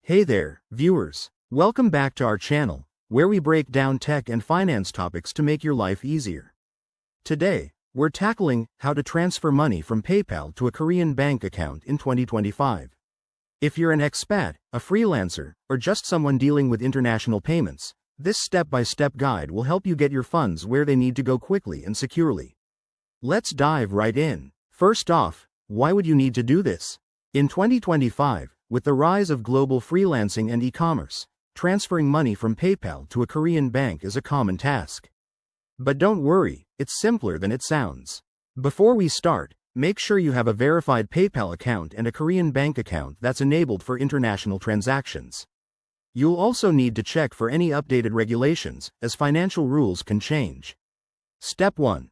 Hey there, viewers. Welcome back to our channel, where we break down tech and finance topics to make your life easier. Today, we're tackling how to transfer money from PayPal to a Korean bank account in 2025. If you're an expat, a freelancer, or just someone dealing with international payments, this step-by-step guide will help you get your funds where they need to go quickly and securely. Let's dive right in. First off, why would you need to do this? In 2025, with the rise of global freelancing and e-commerce, transferring money from PayPal to a Korean bank is a common task. But don't worry, it's simpler than it sounds. Before we start, make sure you have a verified PayPal account and a Korean bank account that's enabled for international transactions. You'll also need to check for any updated regulations, as financial rules can change. Step 1.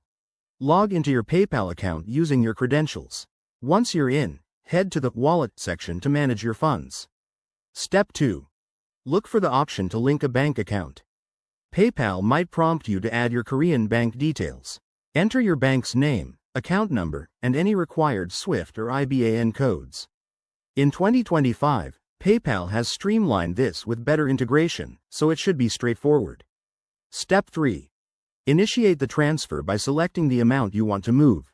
Log into your PayPal account using your credentials. Once you're in, head to the Wallet section to manage your funds. Step 2. Look for the option to link a bank account. PayPal might prompt you to add your Korean bank details. Enter your bank's name, account number, and any required SWIFT or IBAN codes. In 2025, PayPal has streamlined this with better integration, so it should be straightforward. Step 3. Initiate the transfer by selecting the amount you want to move.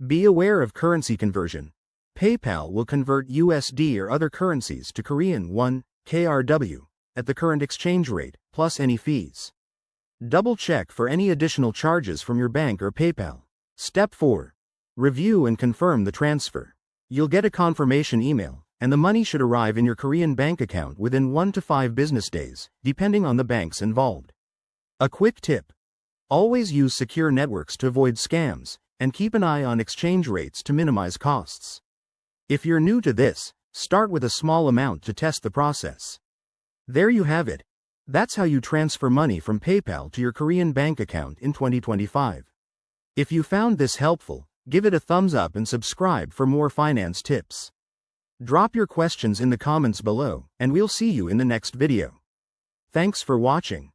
Be aware of currency conversion. PayPal will convert USD or other currencies to Korean won, KRW, at the current exchange rate, plus any fees. Double check for any additional charges from your bank or PayPal. Step 4. Review and confirm the transfer. You'll get a confirmation email, and the money should arrive in your Korean bank account within 1 to 5 business days, depending on the banks involved. A quick tip. Always use secure networks to avoid scams, and keep an eye on exchange rates to minimize costs. If you're new to this, start with a small amount to test the process. There you have it. That's how you transfer money from PayPal to your Korean bank account in 2025. If you found this helpful, give it a thumbs up and subscribe for more finance tips. Drop your questions in the comments below, and we'll see you in the next video. Thanks for watching.